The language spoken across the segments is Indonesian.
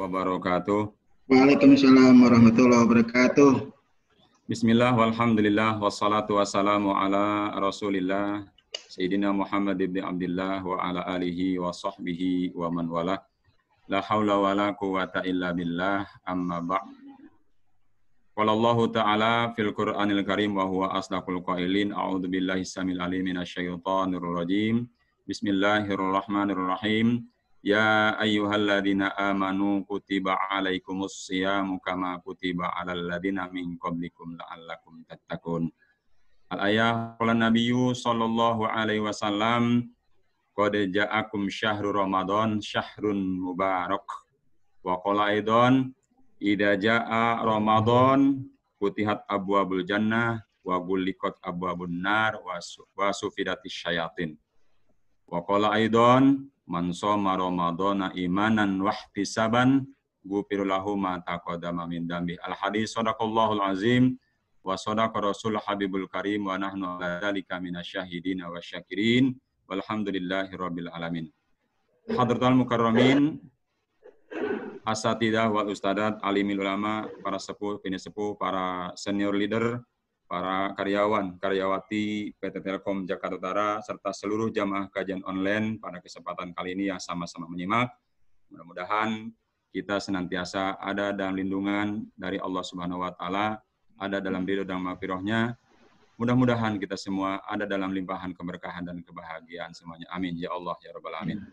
wabarakatuh. Waalaikumsalam warahmatullahi wabarakatuh. Bismillah, walhamdulillah, wassalatu wassalamu ala rasulillah, Sayyidina Muhammad ibn Abdillah wa ala alihi wa sahbihi wa man wala. La hawla wa la quwata illa billah, amma ba'd. Walallahu ta'ala fil Qur'anil Karim wa huwa asdaqul qailin. A'udzu billahi samil alim minasyaitonir rajim. Bismillahirrahmanirrahim. Ya ayyuhalladzina amanu kutiba alaikumus siyamu kama kutiba alal ladzina min qablikum la'allakum tattaqun. Al-ayah qala nabiyyu sallallahu alaihi wasallam qad ja'akum syahrul ramadan syahrun mubarak. Wa qala aidan idza jaa ramadan futihat abwabul jannah wa ghulliqat abwabun nar wa sufidatis syayatin. Wa qala aidan man shoma ramadhana imanan wa ihtisaban ghufira lahu ma taqaddama min dambi. Al hadis sadaqallahul azim wa sadaqa rasul habibul karim wa nahnu ala dzalika minasyahidin wa syakirin walhamdulillahirabbil alamin. Hadratul mukarramin, asatidah wal ustadzat, alimil ulama, para sepuh, bini sepuh, para senior leader, para karyawan, karyawati PT Telkom Jakarta Utara, serta seluruh jamaah kajian online pada kesempatan kali ini yang sama-sama menyimak. Mudah-mudahan kita senantiasa ada dalam lindungan dari Allah Subhanahu wa Ta'ala, ada dalam ridho dan maghfirahnya. Mudah-mudahan kita semua ada dalam limpahan keberkahan dan kebahagiaan semuanya. Amin ya Allah ya Rabbal alamin.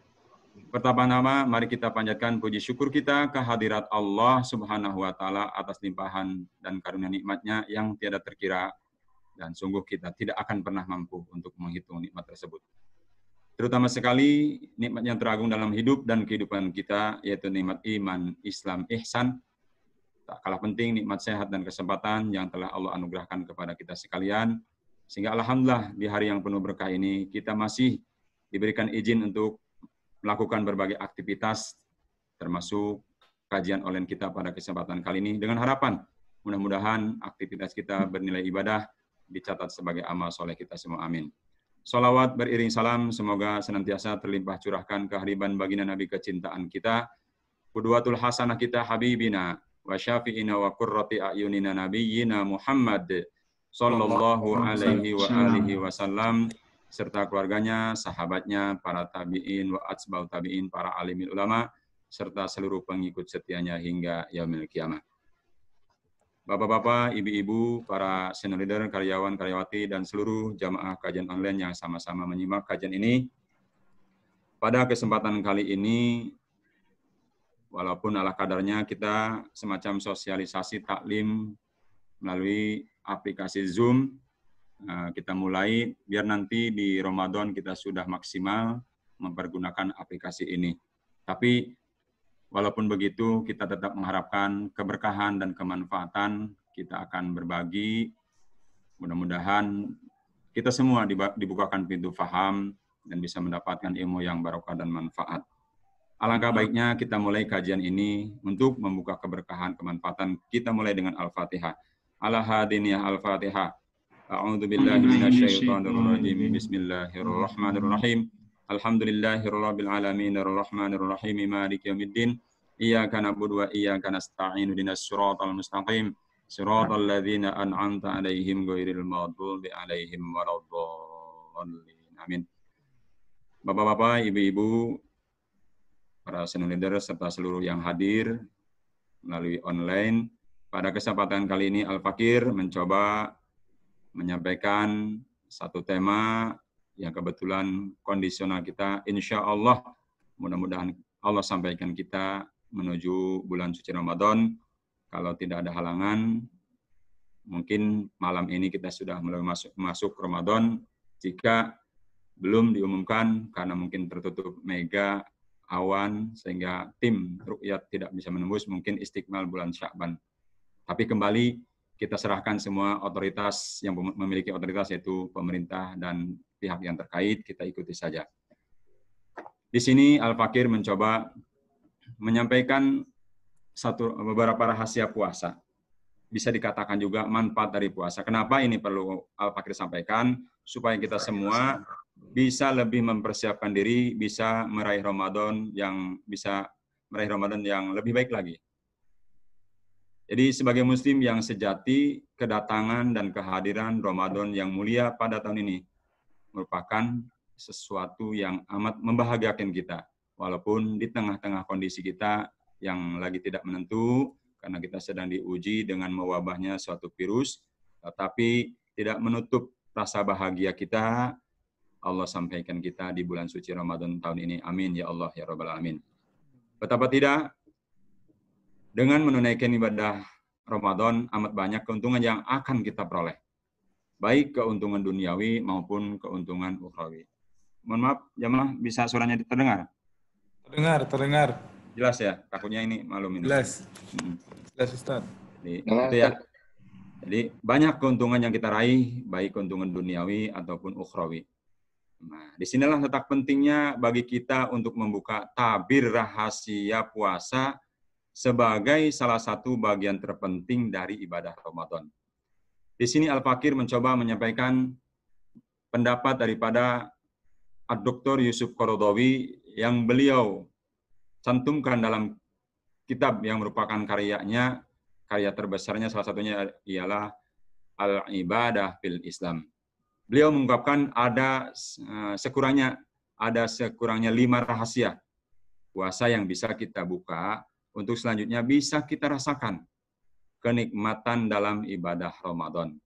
Pertama-tama mari kita panjatkan puji syukur kita kehadirat Allah Subhanahu wa Ta'ala atas limpahan dan karunia nikmatnya yang tiada terkira, dan sungguh kita tidak akan pernah mampu untuk menghitung nikmat tersebut. Terutama sekali nikmat yang teragung dalam hidup dan kehidupan kita, yaitu nikmat iman, Islam, ihsan. Tak kalah penting nikmat sehat dan kesempatan yang telah Allah anugerahkan kepada kita sekalian, sehingga alhamdulillah di hari yang penuh berkah ini kita masih diberikan izin untuk melakukan berbagai aktivitas, termasuk kajian online kita pada kesempatan kali ini, dengan harapan mudah-mudahan aktivitas kita bernilai ibadah dicatat sebagai amal soleh kita semua. Amin. Salawat beriring salam semoga senantiasa terlimpah curahkan kehadiran baginda Nabi kecintaan kita, qudwatul hasanah kita, habibina wa syafi'ina wa qurrati a'yunina nabiyyina Muhammad sallallahu alaihi wa alihi wasallam, serta keluarganya, sahabatnya, para tabi'in, wa atsba'u tabi'in, para alimil ulama, serta seluruh pengikut setianya hingga yaumil qiyamah. Bapak-bapak, ibu-ibu, para senior leader, karyawan, karyawati, dan seluruh jamaah kajian online yang sama-sama menyimak kajian ini. Pada kesempatan kali ini, walaupun ala kadarnya kita semacam sosialisasi taklim melalui aplikasi Zoom, kita mulai biar nanti di Ramadan kita sudah maksimal mempergunakan aplikasi ini. Tapi walaupun begitu kita tetap mengharapkan keberkahan dan kemanfaatan, kita akan berbagi. Mudah-mudahan kita semua dibukakan pintu faham dan bisa mendapatkan ilmu yang barokah dan manfaat. Alangkah baiknya kita mulai kajian ini untuk membuka keberkahan, kemanfaatan. Kita mulai dengan Al-Fatihah. Ala hadiniyah Al-Fatihah. A'udzu billahi minasyaitonir rajim. Bismillahirrahmanirrahim. Alhamdulillahirabbil alamin arrahmanir rahim maliki yaumiddin. Iyyaka na'budu wa iyyaka nasta'in ihdinas siratal mustaqim. Siratal ladzina an'amta 'alaihim ghairil maghdubi 'alaihim waladdallin. Amin. Bapak-bapak, ibu-ibu, para senior leader serta seluruh yang hadir melalui online, pada kesempatan kali ini Al-Fakir mencoba menyampaikan satu tema yang kebetulan kondisional kita, insya Allah mudah-mudahan Allah sampaikan kita menuju bulan suci Ramadan. Kalau tidak ada halangan, mungkin malam ini kita sudah mulai masuk Ramadan. Jika belum diumumkan karena mungkin tertutup mega awan sehingga tim ruqyat tidak bisa menembus, mungkin istikmal bulan Sya'ban. Tapi kembali kita serahkan semua otoritas yang memiliki otoritas, yaitu pemerintah dan pihak yang terkait, kita ikuti saja. Di sini Al-Fakir mencoba menyampaikan beberapa rahasia puasa. Bisa dikatakan juga manfaat dari puasa. Kenapa ini perlu Al-Fakir sampaikan? Supaya kita semua bisa lebih mempersiapkan diri, bisa meraih Ramadan yang bisa meraih Ramadan yang lebih baik lagi. Jadi sebagai muslim yang sejati, kedatangan dan kehadiran Ramadan yang mulia pada tahun ini merupakan sesuatu yang amat membahagiakan kita. Walaupun di tengah-tengah kondisi kita yang lagi tidak menentu, karena kita sedang diuji dengan mewabahnya suatu virus, tetapi tidak menutup rasa bahagia kita. Allah sampaikan kita di bulan suci Ramadan tahun ini. Amin ya Allah ya Rabbal Alamin. Betapa tidak, dengan menunaikan ibadah Ramadan amat banyak keuntungan yang akan kita peroleh. Baik keuntungan duniawi maupun keuntungan ukhrawi. Mohon maaf, jamaah, bisa suaranya terdengar? Terdengar. Jelas ya? Takutnya ini malum ini. Jelas. Jelas, Ustaz. Jadi, itu ya. Jadi banyak keuntungan yang kita raih, baik keuntungan duniawi ataupun ukhrawi. Nah, disinilah letak pentingnya bagi kita untuk membuka tabir rahasia puasa sebagai salah satu bagian terpenting dari ibadah Ramadan. Di sini Al-Fakir mencoba menyampaikan pendapat daripada Dr. Yusuf Qaradawi yang beliau cantumkan dalam kitab yang merupakan karyanya, karya terbesarnya salah satunya ialah Al-Ibadah fil Islam. Beliau mengungkapkan ada sekurangnya 5 rahasia puasa yang bisa kita buka untuk selanjutnya bisa kita rasakan kenikmatan dalam ibadah Ramadan.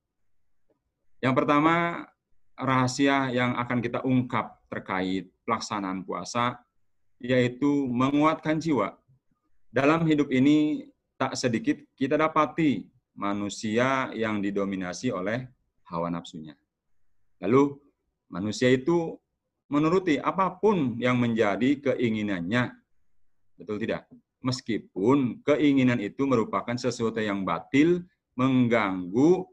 Yang pertama, rahasia yang akan kita ungkap terkait pelaksanaan puasa, yaitu menguatkan jiwa. Dalam hidup ini, tak sedikit kita dapati manusia yang didominasi oleh hawa nafsunya. Lalu, manusia itu menuruti apapun yang menjadi keinginannya. Betul tidak? Meskipun keinginan itu merupakan sesuatu yang batil, mengganggu,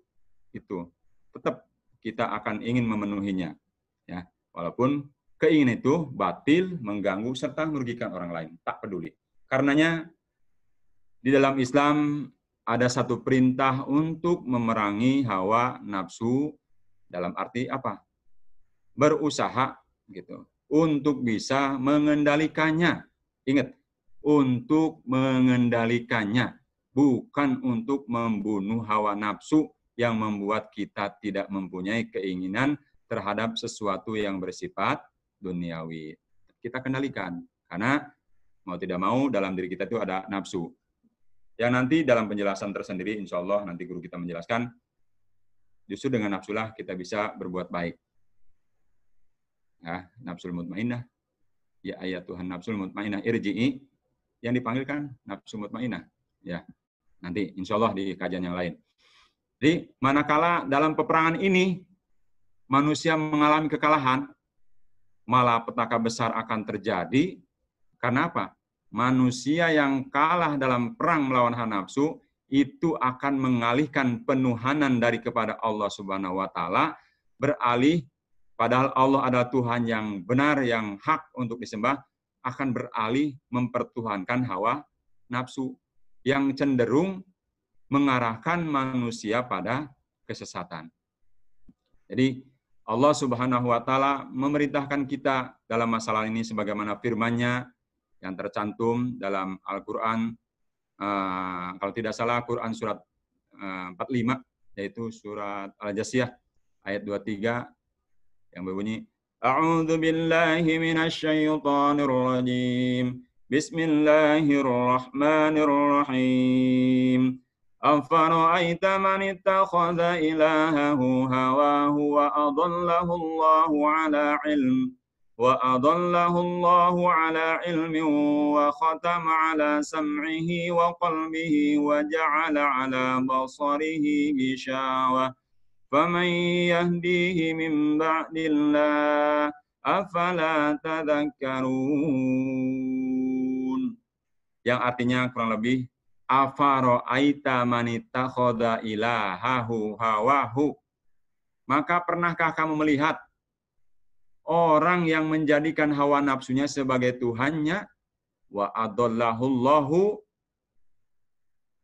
itu tetap kita akan ingin memenuhinya. Ya, walaupun keinginan itu batil, mengganggu, serta merugikan orang lain. Tak peduli. Karenanya, di dalam Islam ada satu perintah untuk memerangi hawa nafsu, dalam arti apa? Berusaha gitu untuk bisa mengendalikannya. Ingat, untuk mengendalikannya, bukan untuk membunuh hawa nafsu yang membuat kita tidak mempunyai keinginan terhadap sesuatu yang bersifat duniawi. Kita kendalikan, karena mau tidak mau dalam diri kita itu ada nafsu. Yang nanti dalam penjelasan tersendiri, insya Allah nanti guru kita menjelaskan, justru dengan nafsulah kita bisa berbuat baik. Ya, nafsul mutmainnah, ya ayat Tuhan nafsul mutmainnah, irji'i, yang dipanggilkan nafsu mutmainnah. Ya, nanti insya Allah di kajian yang lain. Jadi, manakala dalam peperangan ini, manusia mengalami kekalahan, malapetaka besar akan terjadi. Karena apa? Manusia yang kalah dalam perang melawan hawa nafsu, itu akan mengalihkan penuhanan dari kepada Allah Subhanahu wa Ta'ala, beralih, padahal Allah adalah Tuhan yang benar, yang hak untuk disembah, akan beralih mempertuhankan hawa nafsu yang cenderung mengarahkan manusia pada kesesatan. Jadi Allah Subhanahu wa Ta'ala memerintahkan kita dalam masalah ini sebagaimana firman-Nya yang tercantum dalam Al-Qur'an, kalau tidak salah Quran surat 45, yaitu surat Al-Jasiyah ayat 23 yang berbunyi, A'udzu billahi minasy syaithanir rajim. Bismillahirrahmanirrahim. Afara'aita man ittakhadha ilahahu hawahu wa adallahu Allahu ala ilm wa khatama ala sam'ihi wa qalbihi wa ja'ala ala basarihi ghishawah. فَمَنْ يَهْدِيهِ مِنْ بَعْدِ اللَّهِ أَفَلَا تَذَكَّرُونَ. Yang artinya kurang lebih, afara'aita man ittakhadha ilahahu hawahu. Maka pernahkah kamu melihat orang yang menjadikan hawa nafsunya sebagai Tuhannya, wa adallahu Allahu,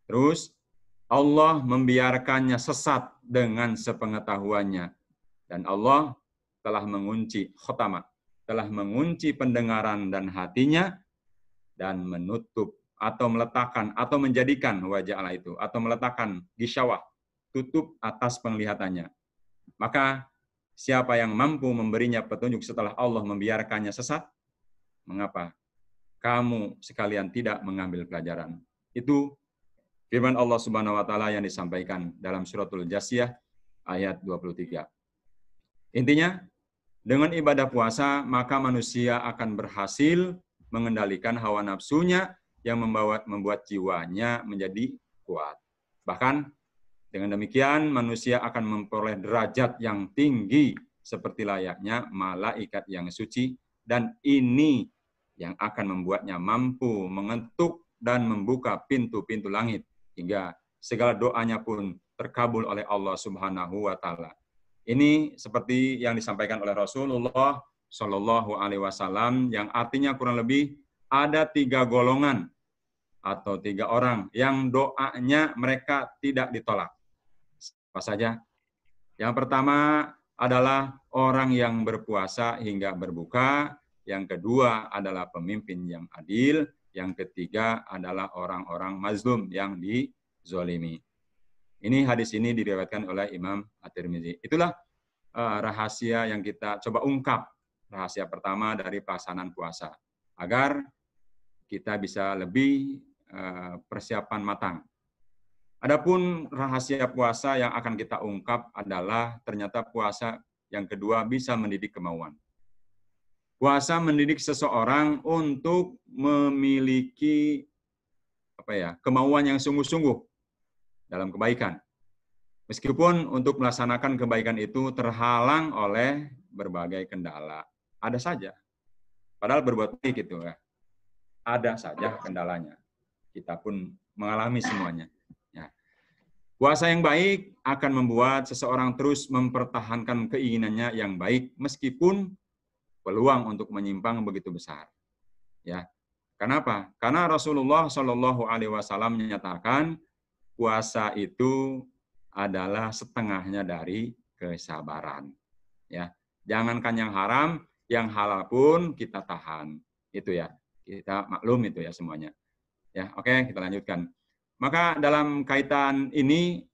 terus Allah membiarkannya sesat dengan sepengetahuannya. Dan Allah telah mengunci khotama, telah mengunci pendengaran dan hatinya, dan menutup atau meletakkan atau menjadikan wajah Allah itu atau meletakkan gisyawah, tutup atas penglihatannya. Maka siapa yang mampu memberinya petunjuk setelah Allah membiarkannya sesat, mengapa kamu sekalian tidak mengambil pelajaran? Itu firman Allah Subhanahu wa taala yang disampaikan dalam suratul Jasiyah ayat 23. Intinya, dengan ibadah puasa maka manusia akan berhasil mengendalikan hawa nafsunya yang membuat jiwanya menjadi kuat. Bahkan dengan demikian manusia akan memperoleh derajat yang tinggi seperti layaknya malaikat yang suci, dan ini yang akan membuatnya mampu mengetuk dan membuka pintu-pintu langit hingga segala doanya pun terkabul oleh Allah Subhanahu wa taala. Ini seperti yang disampaikan oleh Rasulullah Shallallahu alaihi wasallam, yang artinya kurang lebih ada 3 golongan atau 3 orang yang doanya mereka tidak ditolak. Apa saja? Yang pertama adalah orang yang berpuasa hingga berbuka, yang kedua adalah pemimpin yang adil, yang ketiga adalah orang-orang mazlum yang dizolimi. Ini hadis ini diriwayatkan oleh Imam At-Tirmidzi. Itulah rahasia yang kita coba ungkap. Rahasia pertama dari pelaksanaan puasa, agar kita bisa lebih persiapan matang. Adapun rahasia puasa yang akan kita ungkap adalah ternyata puasa yang kedua bisa mendidik kemauan. Puasa mendidik seseorang untuk memiliki kemauan yang sungguh-sungguh dalam kebaikan. Meskipun untuk melaksanakan kebaikan itu terhalang oleh berbagai kendala. Ada saja. Padahal berbuat baik itu ya. Ada saja kendalanya. Kita pun mengalami semuanya. Ya. Puasa yang baik akan membuat seseorang terus mempertahankan keinginannya yang baik meskipun peluang untuk menyimpang begitu besar. Ya. Kenapa? Karena Rasulullah Shallallahu alaihi wasallam menyatakan puasa itu adalah setengahnya dari kesabaran. Ya. Jangankan yang haram, yang halal pun kita tahan. Itu ya. Kita maklum itu ya semuanya. Ya, oke, kita lanjutkan. Maka dalam kaitan ini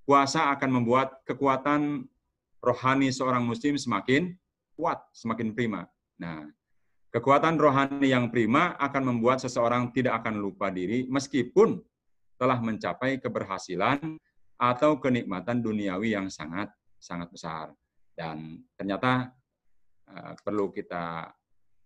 puasa akan membuat kekuatan rohani seorang muslim semakin kuat, semakin prima. Nah, kekuatan rohani yang prima akan membuat seseorang tidak akan lupa diri meskipun telah mencapai keberhasilan atau kenikmatan duniawi yang sangat besar. Dan ternyata perlu kita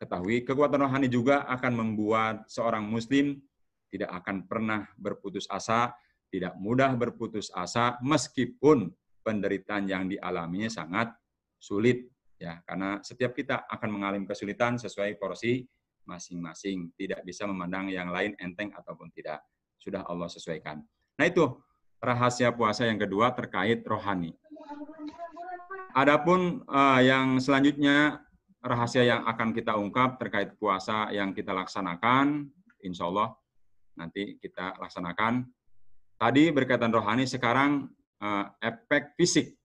ketahui, kekuatan rohani juga akan membuat seorang muslim tidak akan pernah berputus asa, tidak mudah berputus asa meskipun penderitaan yang dialaminya sangat sulit, ya, karena setiap kita akan mengalami kesulitan sesuai porsi masing-masing, tidak bisa memandang yang lain enteng ataupun tidak, sudah Allah sesuaikan. Nah, itu rahasia puasa yang kedua terkait rohani. Adapun yang selanjutnya, rahasia yang akan kita ungkap terkait puasa yang kita laksanakan, insya Allah nanti kita laksanakan. Tadi berkaitan rohani, sekarang efek fisik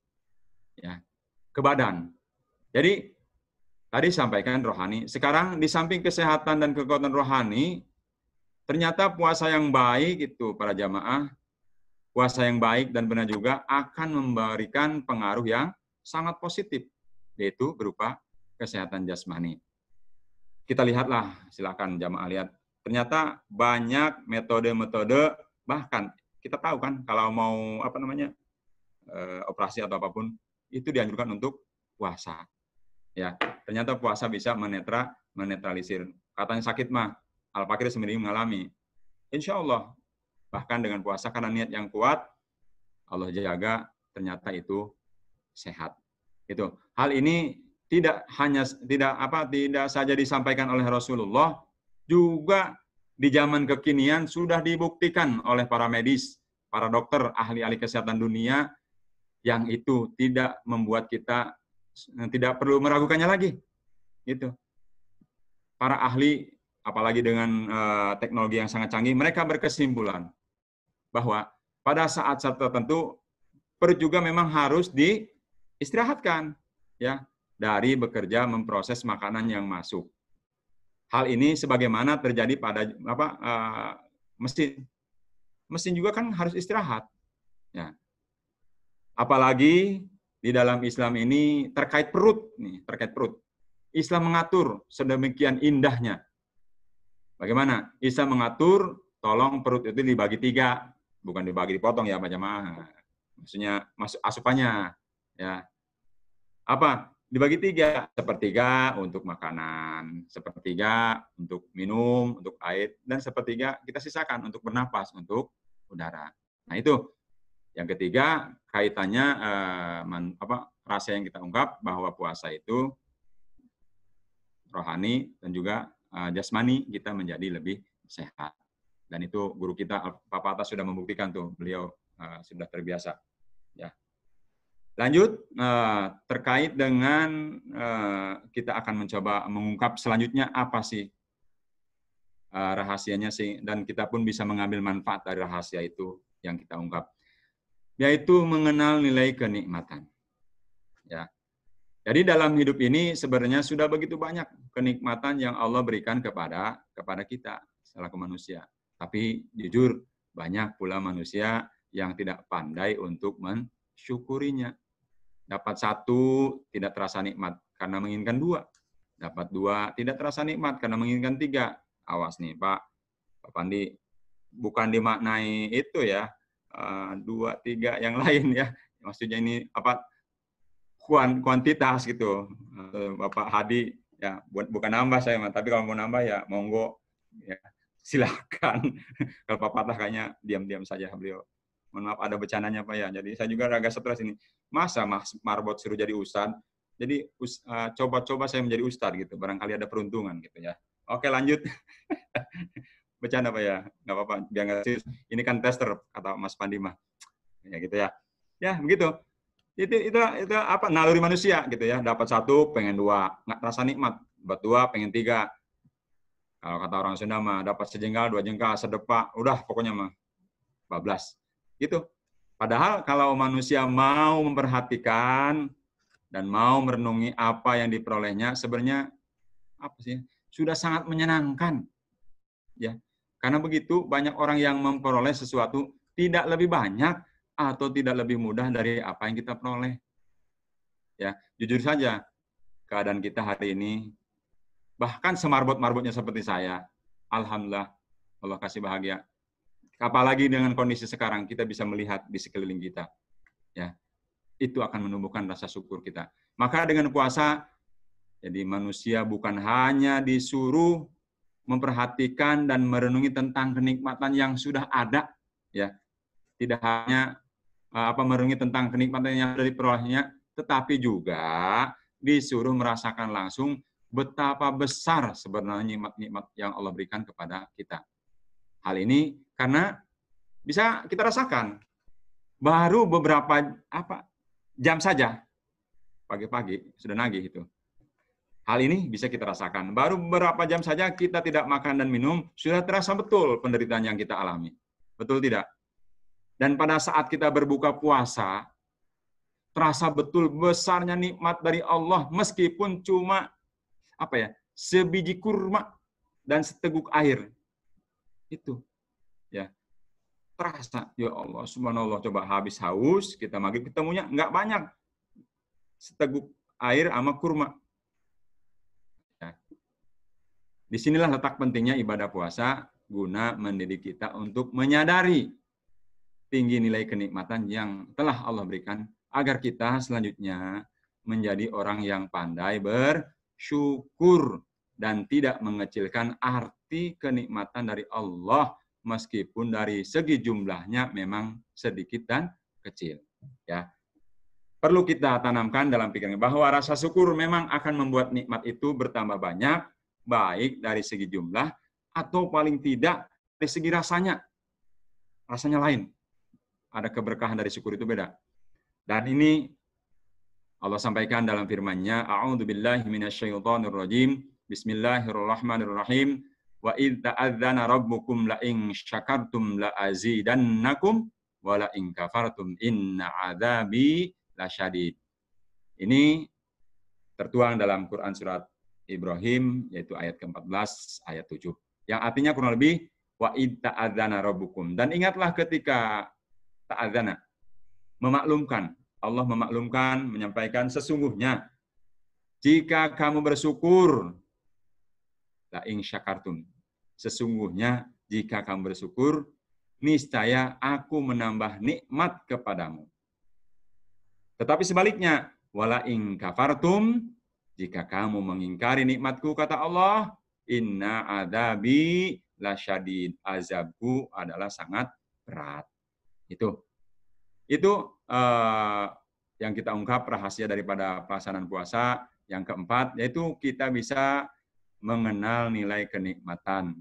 ya, ke badan. Jadi tadi sampaikan rohani, sekarang di samping kesehatan dan kekuatan rohani, ternyata puasa yang baik itu para jamaah, puasa yang baik dan benar juga akan memberikan pengaruh yang sangat positif, yaitu berupa kesehatan jasmani. Kita lihatlah, silakan jamaah lihat. Ternyata banyak metode-metode, bahkan kita tahu kan kalau mau operasi atau apapun itu dianjurkan untuk puasa. Ya, ternyata puasa bisa menetralisir. Katanya sakit mah, Al-Fakir sendiri mengalami. Insya Allah, bahkan dengan puasa karena niat yang kuat, Allah jaga, ternyata itu sehat. Itu. Hal ini tidak saja disampaikan oleh Rasulullah, juga di zaman kekinian sudah dibuktikan oleh para medis, para dokter, ahli-ahli kesehatan dunia, yang itu tidak membuat kita tidak perlu meragukannya lagi. Gitu. Para ahli, apalagi dengan teknologi yang sangat canggih, mereka berkesimpulan bahwa pada saat-saat tertentu perut juga memang harus diistirahatkan, ya, dari bekerja memproses makanan yang masuk. Hal ini sebagaimana terjadi pada mesin. Mesin juga kan harus istirahat. Ya. Apalagi di dalam Islam ini terkait perut, nih, terkait perut. Islam mengatur sedemikian indahnya. Bagaimana? Islam mengatur, tolong perut itu dibagi 3, bukan dibagi dipotong ya, Pak Jamaah. Maksudnya masuk asupannya, ya. Apa? Dibagi 3, sepertiga untuk makanan, sepertiga untuk minum, untuk air, dan sepertiga kita sisakan untuk bernapas, untuk udara. Nah itu. Yang ketiga, kaitannya rasa yang kita ungkap bahwa puasa itu rohani dan juga jasmani kita menjadi lebih sehat. Dan itu guru kita Pak Patah sudah membuktikan tuh, beliau sudah terbiasa. Ya. Lanjut, terkait dengan kita akan mencoba mengungkap selanjutnya apa sih rahasianya sih, dan kita pun bisa mengambil manfaat dari rahasia itu yang kita ungkap, yaitu mengenal nilai kenikmatan. Ya. Jadi dalam hidup ini sebenarnya sudah begitu banyak kenikmatan yang Allah berikan kepada kita selaku manusia. Tapi jujur banyak pula manusia yang tidak pandai untuk mensyukurinya. Dapat 1 tidak terasa nikmat karena menginginkan 2. Dapat 2 tidak terasa nikmat karena menginginkan 3. Awas nih Pak Pandi, bukan dimaknai itu ya, 2, 3 yang lain ya. Maksudnya ini kuantitas gitu. Bapak Hadi ya, bukan nambah saya, tapi kalau mau nambah ya monggo ya, silakan. Kalau Pak Patah kayaknya diam-diam saja beliau. Mohon maaf ada becananya Pak ya. Jadi saya juga agak stres ini. Masa Mas Marbot suruh jadi ustad? Jadi coba-coba saya menjadi ustad gitu. Barangkali ada peruntungan gitu ya. Oke lanjut. Bercanda Pak ya. Nggak apa-apa. Biar nggak serius. Ini kan tester kata Mas Pandi mah. Ya gitu ya. Ya begitu. Itu apa naluri manusia gitu ya, dapat 1 pengen 2, nggak terasa nikmat, dapat 2 pengen 3. Kalau kata orang Sunda mah dapat sejengkal 2 jengkal sedepak, udah pokoknya mah bablas gitu. Padahal kalau manusia mau memperhatikan dan mau merenungi apa yang diperolehnya, sebenarnya apa sih, sudah sangat menyenangkan ya. Karena begitu banyak orang yang memperoleh sesuatu tidak lebih banyak atau tidak lebih mudah dari apa yang kita peroleh. Ya, jujur saja, keadaan kita hari ini, bahkan semarbot-marbotnya seperti saya, alhamdulillah, Allah kasih bahagia. Apalagi dengan kondisi sekarang, kita bisa melihat di sekeliling kita. Ya, itu akan menumbuhkan rasa syukur kita. Maka dengan puasa, jadi manusia bukan hanya disuruh memperhatikan dan merenungi tentang kenikmatan yang sudah ada, ya, tidak hanya merenungi tentang kenikmatan yang dari perolehnya, tetapi juga disuruh merasakan langsung betapa besar sebenarnya nikmat-nikmat yang Allah berikan kepada kita. Hal ini karena bisa kita rasakan baru beberapa jam saja pagi-pagi sudah nagih itu. Hal ini bisa kita rasakan. Baru beberapa jam saja kita tidak makan dan minum, sudah terasa betul penderitaan yang kita alami. Betul tidak? Dan pada saat kita berbuka puasa, terasa betul besarnya nikmat dari Allah meskipun cuma sebiji kurma dan seteguk air. Itu ya. Terasa ya Allah subhanallah, coba habis haus kita maghrib ketemunya enggak banyak. Seteguk air sama kurma. Ya. Disinilah letak pentingnya ibadah puasa guna mendidik kita untuk menyadari tinggi nilai kenikmatan yang telah Allah berikan agar kita selanjutnya menjadi orang yang pandai bersyukur dan tidak mengecilkan arti kenikmatan dari Allah meskipun dari segi jumlahnya memang sedikit dan kecil. Ya. Perlu kita tanamkan dalam pikiran bahwa rasa syukur memang akan membuat nikmat itu bertambah banyak, baik dari segi jumlah atau paling tidak dari segi rasanya. Rasanya lain. Ada keberkahan dari syukur itu beda. Dan ini Allah sampaikan dalam firman-Nya, A'udzubillahi minasyaitonirrajim. Bismillahirrahmanirrahim. Wa idz ta'adzana rabbukum la in syakartum la azidannakum wa la in kafartum inna 'adzabi lasyadid. Ini tertuang dalam Quran surat Ibrahim, yaitu ayat ke-14, ayat 7. Yang artinya kurang lebih, wa id ta'adzana rabbukum. Dan ingatlah ketika ta'adzana, memaklumkan. Allah memaklumkan, menyampaikan sesungguhnya jika kamu bersyukur, la in syakartum. Sesungguhnya jika kamu bersyukur, niscaya aku menambah nikmat kepadamu. Tetapi sebaliknya, wala in kafartum, jika kamu mengingkari nikmatku, kata Allah, inna adabi lasyadid, azabku adalah sangat berat. Itu yang kita ungkap rahasia daripada pelaksanaan puasa. Yang keempat, yaitu kita bisa mengenal nilai kenikmatan.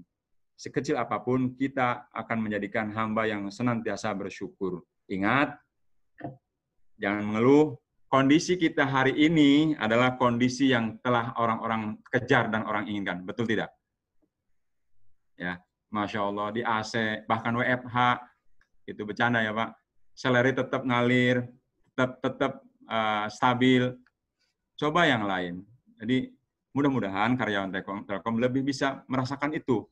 Sekecil apapun, kita akan menjadikan hamba yang senantiasa bersyukur. Ingat, jangan mengeluh. Kondisi kita hari ini adalah kondisi yang telah orang-orang kejar dan orang inginkan. Betul tidak? Ya, Masya Allah, di AC, bahkan WFH, itu bercanda ya Pak. Salary tetap ngalir, tetap stabil. Coba yang lain. Jadi mudah-mudahan karyawan Telkom lebih bisa merasakan itu.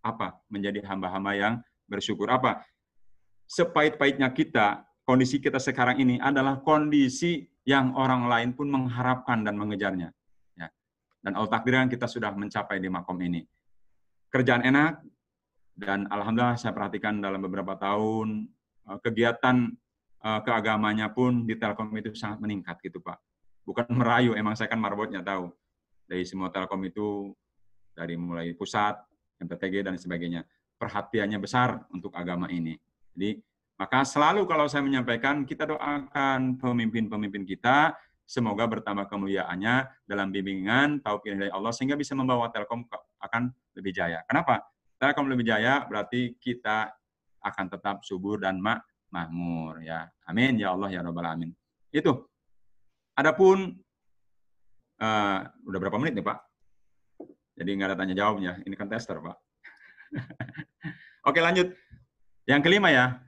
Apa? Menjadi hamba-hamba yang bersyukur. Apa? Sepahit-pahitnya kita, kondisi kita sekarang ini adalah kondisi yang orang lain pun mengharapkan dan mengejarnya. Ya. Dan Allah takdirkan kita sudah mencapai di makom ini. Kerjaan enak, dan alhamdulillah saya perhatikan dalam beberapa tahun, kegiatan keagamanya pun di Telkom itu sangat meningkat gitu Pak. Bukan merayu, emang saya kan marbotnya tahu. Dari semua Telkom itu, dari mulai pusat, MPTG, dan sebagainya. Perhatiannya besar untuk agama ini. Jadi, maka selalu kalau saya menyampaikan, kita doakan pemimpin-pemimpin kita, semoga bertambah kemuliaannya dalam bimbingan, taufik dari Allah, sehingga bisa membawa Telkom akan lebih jaya. Kenapa? Telkom lebih jaya, berarti kita akan tetap subur dan makmur. Ya. Amin, ya Allah, ya Rabbal Alamin. Itu. Adapun, udah berapa menit nih Pak? Jadi nggak ada tanya jawabnya. Ini kan tester Pak. Oke lanjut. Yang kelima ya.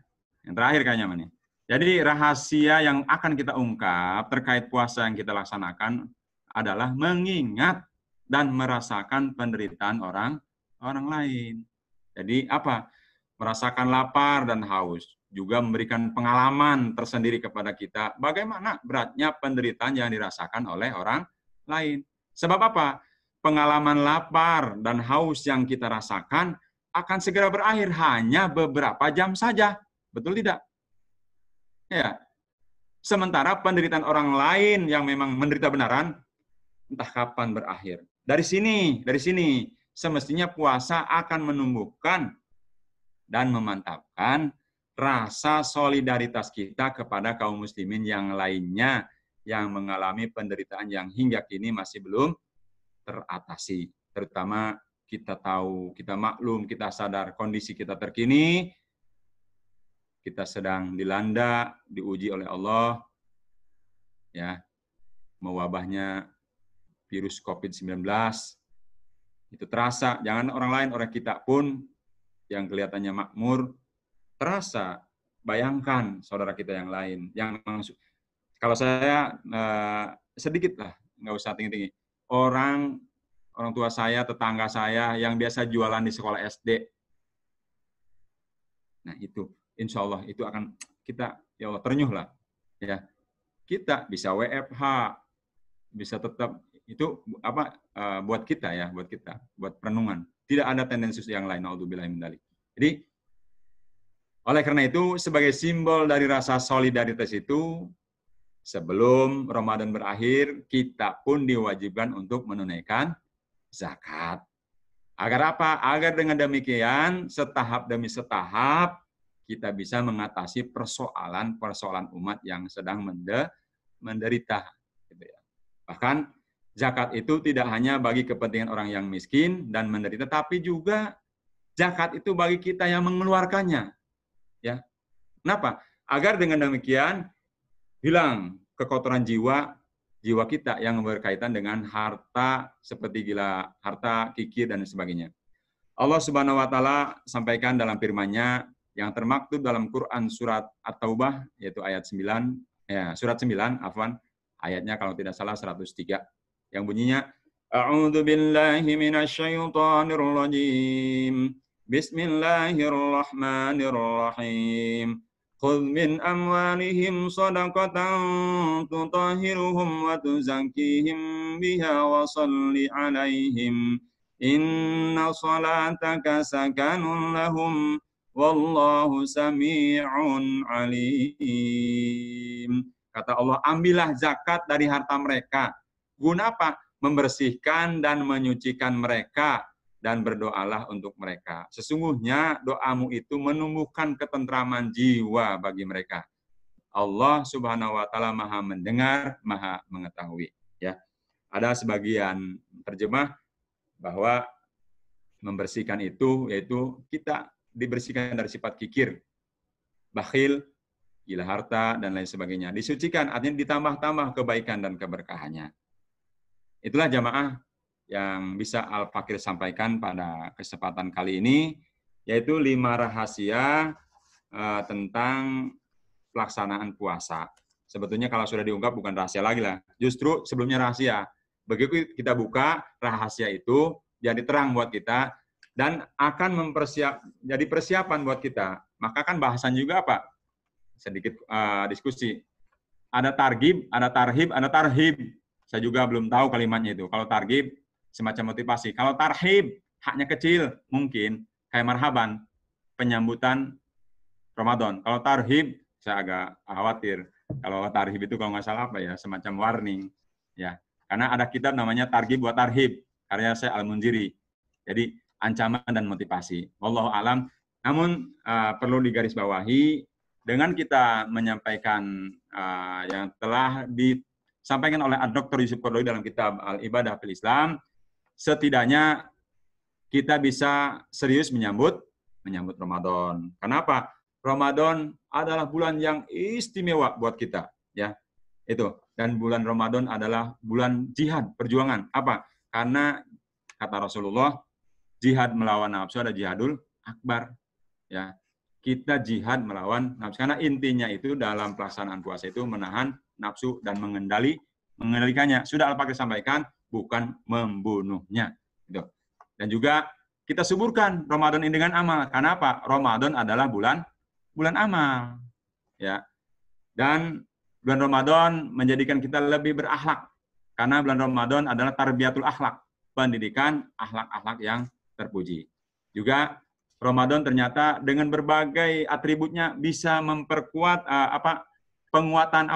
Yang terakhir kayaknya nih. Jadi rahasia yang akan kita ungkap terkait puasa yang kita laksanakan adalah mengingat dan merasakan penderitaan orang lain. Jadi apa? Merasakan lapar dan haus. Juga memberikan pengalaman tersendiri kepada kita bagaimana beratnya penderitaan yang dirasakan oleh orang lain. Sebab apa? Pengalaman lapar dan haus yang kita rasakan akan segera berakhir hanya beberapa jam saja. Betul tidak? Ya. Sementara penderitaan orang lain yang memang menderita benaran, entah kapan berakhir. Dari sini, semestinya puasa akan menumbuhkan dan memantapkan rasa solidaritas kita kepada kaum muslimin yang lainnya yang mengalami penderitaan yang hingga kini masih belum teratasi. Terutama kita tahu, kita maklum, kita sadar kondisi kita terkini, kita sedang dilanda, diuji oleh Allah, ya, mewabahnya virus COVID-19, itu terasa, jangan orang lain, orang kita pun yang kelihatannya makmur, terasa. Bayangkan saudara kita yang lain, yang kalau saya sedikit lah, nggak usah tinggi-tinggi. Orang tua saya, tetangga saya yang biasa jualan di sekolah SD. Nah itu, insya Allah itu akan kita, ya Allah ternyuh lah. Ya, kita bisa WFH, bisa tetap itu apa buat kita ya, buat perenungan. Tidak ada tendensi yang lain. Naudzubillah min dzalik. Jadi oleh karena itu sebagai simbol dari rasa solidaritas itu, sebelum Ramadan berakhir, kita pun diwajibkan untuk menunaikan zakat. Agar apa? Agar dengan demikian, setahap demi setahap, kita bisa mengatasi persoalan umat yang sedang menderita. Bahkan, zakat itu tidak hanya bagi kepentingan orang yang miskin dan menderita, tapi juga zakat itu bagi kita yang mengeluarkannya. Ya, kenapa? Agar dengan demikian, hilang kekotoran jiwa kita yang berkaitan dengan harta seperti harta, kikir, dan sebagainya. Allah Subhanahu wa Ta'ala sampaikan dalam firman-Nya yang termaktub dalam Quran surat At-Taubah, yaitu ayat 9, surat 9, ayatnya kalau tidak salah 103, yang bunyinya, A'udzu billahi minasy syaithanir rajim. Bismillahirrahmanirrahim. Khudh min amwalihim shadaqatan tutahhiruhum wa tuzakkihim biha wa shalli 'alaihim. Inna salataka sakanun lahum wallahu sami'un 'alim. Kata Allah, ambillah zakat dari harta mereka. Guna apa? Membersihkan dan menyucikan mereka, dan berdoalah untuk mereka. Sesungguhnya doamu itu menumbuhkan ketentraman jiwa bagi mereka. Allah Subhanahu wa taala Maha mendengar, Maha mengetahui, ya. Ada sebagian terjemah bahwa membersihkan itu yaitu kita dibersihkan dari sifat kikir, bakhil, gila harta, dan lain sebagainya. Disucikan artinya ditambah-tambah kebaikan dan keberkahannya. Itulah jamaah yang bisa Al-Fakir sampaikan pada kesempatan kali ini, yaitu 5 rahasia tentang pelaksanaan puasa. Sebetulnya kalau sudah diungkap bukan rahasia lagi lah, justru sebelumnya rahasia. Begitu kita buka, rahasia itu jadi terang buat kita dan akan jadi persiapan buat kita. Maka kan bahasan juga apa? Sedikit diskusi. Ada targhib, ada tarhib, ada tarhib. Saya juga belum tahu kalimatnya itu. Kalau targhib, semacam motivasi. Kalau tarhib, haknya kecil, mungkin kayak marhaban, penyambutan Ramadan. Kalau tarhib, saya agak khawatir. Kalau tarhib itu kalau nggak salah apa ya, semacam warning. Ya, karena ada kitab namanya Targhib wa Tarhib, karya saya Al-Munziri. Jadi ancaman dan motivasi. Wallahu alam. Namun perlu digarisbawahi, dengan kita menyampaikan yang telah disampaikan oleh Dr. Yusuf Qaradawi dalam kitab Al-Ibadah fil Islam, setidaknya kita bisa serius menyambut Ramadan. Kenapa? Ramadan adalah bulan yang istimewa buat kita, ya. Itu. Dan bulan Ramadan adalah bulan jihad, perjuangan. Apa? Karena kata Rasulullah, jihad melawan nafsu ada jihadul akbar, ya. Kita jihad melawan nafsu. Karena intinya itu dalam pelaksanaan puasa itu menahan nafsu dan mengendalikannya. Sudah Al-Fakir sampaikan, bukan membunuhnya. Gitu. Dan juga kita suburkan Ramadan ini dengan amal. Karena apa? Ramadan adalah bulan amal. Ya. Dan bulan Ramadan menjadikan kita lebih berakhlak. Karena bulan Ramadan adalah tarbiyatul akhlak. Pendidikan akhlak-akhlak yang terpuji. Juga Ramadan ternyata dengan berbagai atributnya bisa memperkuat penguatan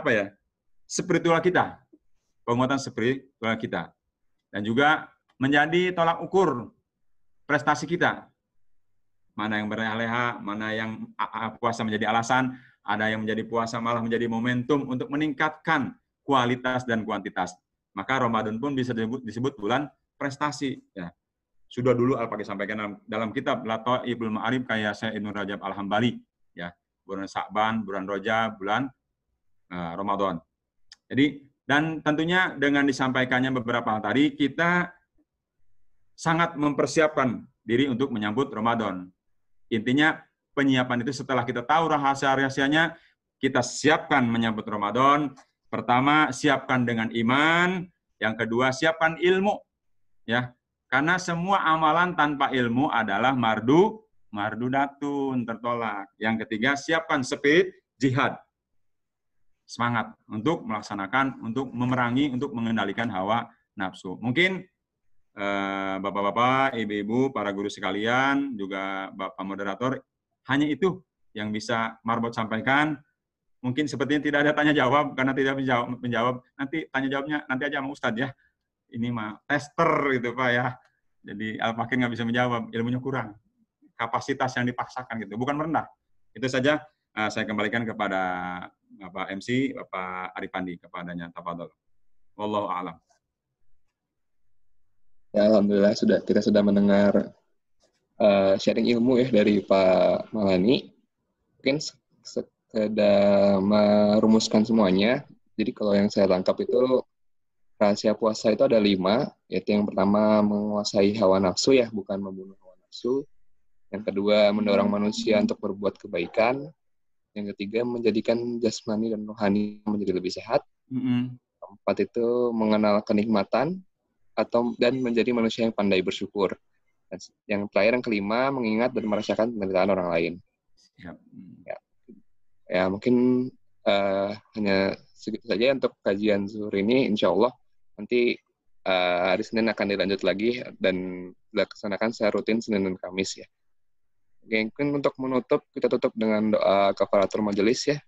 spiritual kita. Penguatan spiritual kita. Dan juga menjadi tolak ukur prestasi kita. Mana yang berleha-leha, mana yang puasa menjadi alasan, ada yang menjadi puasa malah menjadi momentum untuk meningkatkan kualitas dan kuantitas. Maka Ramadan pun bisa disebut bulan prestasi. Ya. Sudah dulu Al-Fakir sampaikan dalam kitab Lataiful Ma'arif kayak saya Ibnu Rajab Al-Hambali. Ya. Bulan Sa'ban, bulan Rajab, bulan Ramadan. Jadi, dan tentunya dengan disampaikannya beberapa hal tadi, kita sangat mempersiapkan diri untuk menyambut Ramadan. Intinya, penyiapan itu setelah kita tahu rahasia-rahasianya, kita siapkan menyambut Ramadan. Pertama, siapkan dengan iman. Yang kedua, siapkan ilmu. Ya, karena semua amalan tanpa ilmu adalah mardudatun, tertolak. Yang ketiga, siapkan spirit jihad. Semangat untuk melaksanakan, untuk memerangi, untuk mengendalikan hawa nafsu. Mungkin Bapak-bapak, ibu-ibu, para guru sekalian, juga Bapak moderator, hanya itu yang bisa Marbot sampaikan. Mungkin sepertinya tidak ada tanya jawab, karena tidak menjawab. Nanti tanya jawabnya nanti aja sama Ustadz ya. Ini mah tester gitu Pak ya. Jadi Al-Fakir nggak bisa menjawab, ilmunya kurang. Kapasitas yang dipaksakan gitu, bukan merendah. Itu saja saya kembalikan kepada Bapak MC, Bapak Arifandi, kepadanya. Tafadhol. Wallahu a'lam. Ya, alhamdulillah kita sudah mendengar sharing ilmu ya dari Pak Maulani. Mungkin sekedar merumuskan semuanya. Jadi kalau yang saya tangkap itu rahasia puasa itu ada 5, yaitu yang pertama menguasai hawa nafsu ya, bukan membunuh hawa nafsu. Yang kedua mendorong manusia untuk berbuat kebaikan. Yang ketiga menjadikan jasmani dan rohani menjadi lebih sehat. Keempat itu mengenal kenikmatan dan menjadi manusia yang pandai bersyukur. Dan yang terakhir, yang kelima, mengingat dan merasakan penderitaan orang lain. Siap. Ya, mungkin hanya segitu saja untuk kajian zuhur ini. Insya Allah nanti hari Senin akan dilanjut lagi dan dilaksanakan secara rutin Senin dan Kamis ya. Oke, mungkin untuk menutup, kita tutup dengan doa kafaratul majelis ya.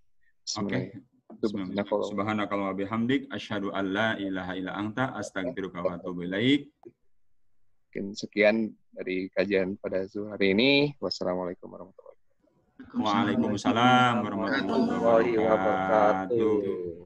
Oke. Subhanakallahumma bihamdik asyhadu an la ilaha illa anta astaghfiruka wa atubu ilaik. Mungkin sekian dari kajian pada zuhur hari ini. Wassalamualaikum warahmatullahi wabarakatuh. Waalaikumsalam warahmatullahi wabarakatuh.